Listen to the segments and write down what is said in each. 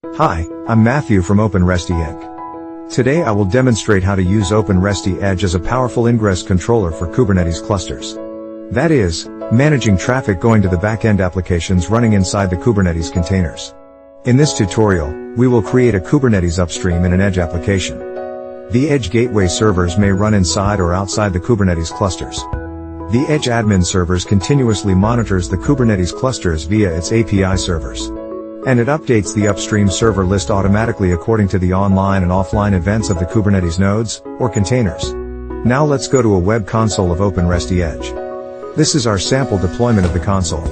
Hi, I'm Matthew from OpenResty Inc. Today I will demonstrate how to use OpenResty Edge as a powerful ingress controller for Kubernetes clusters. That is, managing traffic going to the backend applications running inside the Kubernetes containers. In this tutorial, we will create a Kubernetes upstream in an Edge application. The Edge gateway servers may run inside or outside the Kubernetes clusters. The Edge admin servers continuously monitors the Kubernetes clusters via its API servers. And it updates the upstream server list automatically according to the online and offline events of the Kubernetes nodes, or containers. Now let's go to a web console of OpenResty Edge. This is our sample deployment of the console.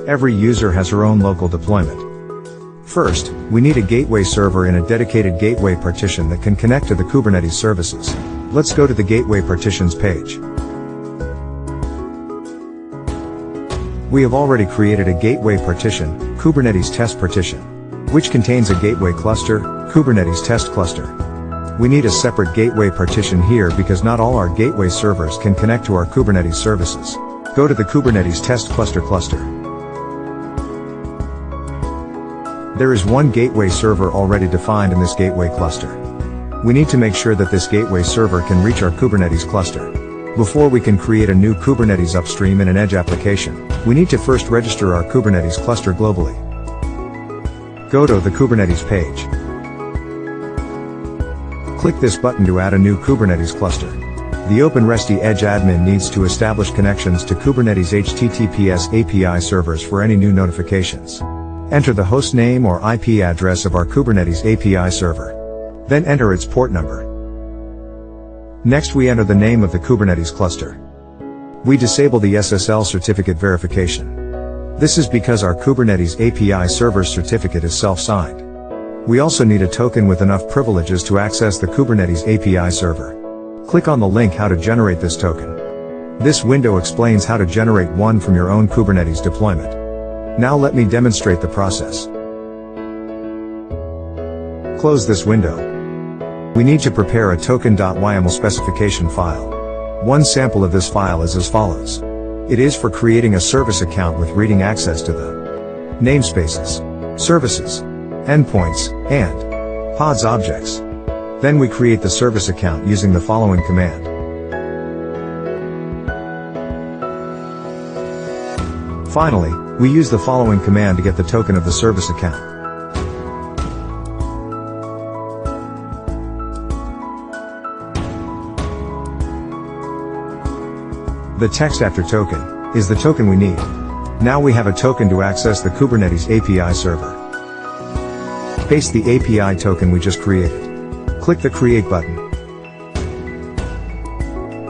Every user has her own local deployment. First, we need a gateway server in a dedicated gateway partition that can connect to the Kubernetes services. Let's go to the gateway partitions page. We have already created a gateway partition, Kubernetes test partition, which contains a gateway cluster, Kubernetes test cluster. We need a separate gateway partition here because not all our gateway servers can connect to our Kubernetes services. Go to the Kubernetes test cluster. There is one gateway server already defined in this gateway cluster. We need to make sure that this gateway server can reach our Kubernetes cluster. Before we can create a new Kubernetes upstream in an Edge application, we need to first register our Kubernetes cluster globally. Go to the Kubernetes page. Click this button to add a new Kubernetes cluster. The OpenResty Edge admin needs to establish connections to Kubernetes HTTPS API servers for any new notifications. Enter the host name or IP address of our Kubernetes API server. Then enter its port number. Next we enter the name of the Kubernetes cluster. We disable the SSL certificate verification. This is because our Kubernetes API server certificate is self-signed. We also need a token with enough privileges to access the Kubernetes API server. Click on the link how to generate this token. This window explains how to generate one from your own Kubernetes deployment. Now let me demonstrate the process. Close this window. We need to prepare a token.yml specification file. One sample of this file is as follows. It is for creating a service account with reading access to the namespaces, services, endpoints, and pods objects. Then we create the service account using the following command. Finally, we use the following command to get the token of the service account. The text after token is the token we need. Now we have a token to access the Kubernetes API server. Paste the API token we just created. Click the Create button.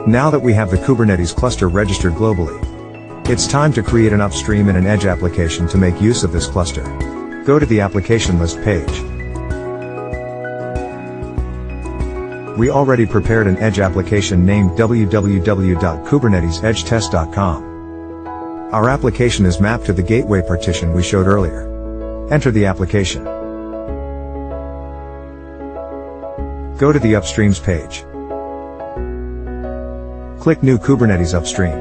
Now that we have the Kubernetes cluster registered globally, it's time to create an upstream in an Edge application to make use of this cluster. Go to the application list page. We already prepared an Edge application named www.kubernetesedgetest.com. Our application is mapped to the gateway partition we showed earlier. Enter the application. Go to the Upstreams page. Click New Kubernetes Upstream.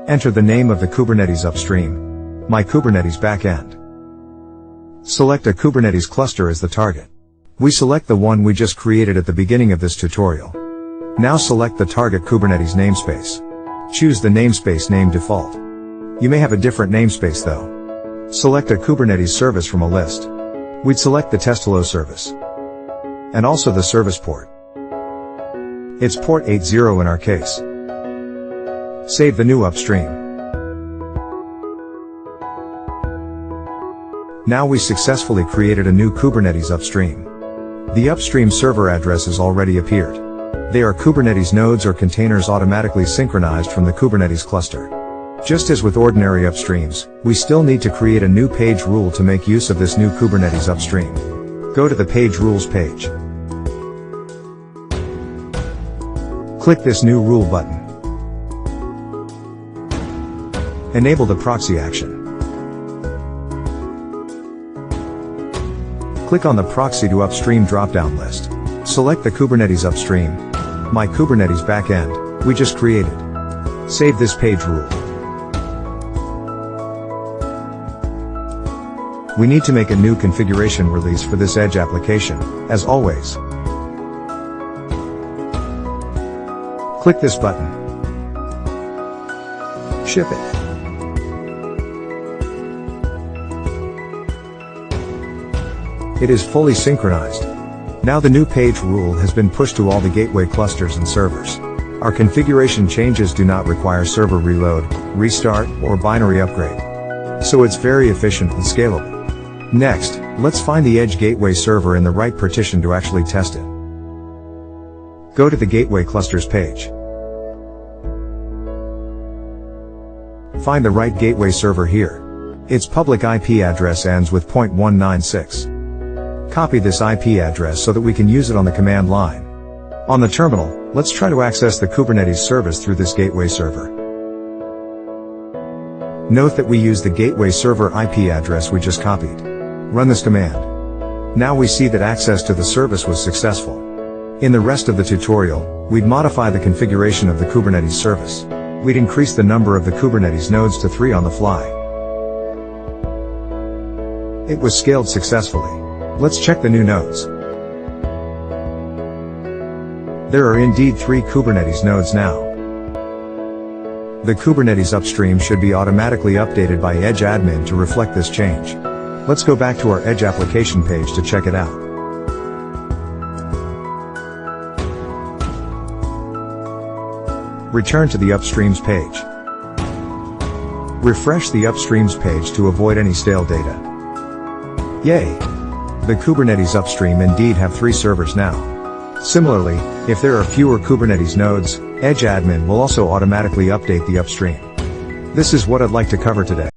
Enter the name of the Kubernetes upstream, My Kubernetes Backend. Select a Kubernetes cluster as the target. We select the one we just created at the beginning of this tutorial. Now select the target Kubernetes namespace. Choose the namespace name default. You may have a different namespace though. Select a Kubernetes service from a list. We'd select the test-hello service. And also the service port. It's port 80 in our case. Save the new upstream. Now we successfully created a new Kubernetes upstream. The upstream server addresses already appeared. They are Kubernetes nodes or containers automatically synchronized from the Kubernetes cluster. Just as with ordinary upstreams, we still need to create a new page rule to make use of this new Kubernetes upstream. Go to the Page Rules page. Click this New Rule button. Enable the proxy action. Click on the Proxy to Upstream drop-down list. Select the Kubernetes upstream, My Kubernetes Backend, we just created. Save this page rule. we need to make a new configuration release for this Edge application, as always. Click this button. Ship it. It is fully synchronized. Now the new page rule has been pushed to all the gateway clusters and servers. Our configuration changes do not require server reload, restart, or binary upgrade. So it's very efficient and scalable. Next, let's find the Edge gateway server in the right partition to actually test it. Go to the gateway clusters page. Find the right gateway server here. Its public IP address ends with .196. Copy this IP address so that we can use it on the command line. On the terminal, let's try to access the Kubernetes service through this gateway server. Note that we use the gateway server IP address we just copied. Run this command. Now we see that access to the service was successful. In the rest of the tutorial, we'd modify the configuration of the Kubernetes service. We'd increase the number of the Kubernetes nodes to 3 on the fly. It was scaled successfully. Let's check the new nodes. There are indeed 3 Kubernetes nodes now. The Kubernetes upstream should be automatically updated by Edge admin to reflect this change. Let's go back to our Edge application page to check it out. Return to the upstreams page. Refresh the upstreams page to avoid any stale data. Yay! The Kubernetes upstream indeed have 3 servers now. Similarly, if there are fewer Kubernetes nodes, Edge admin will also automatically update the upstream. This is what I'd like to cover today.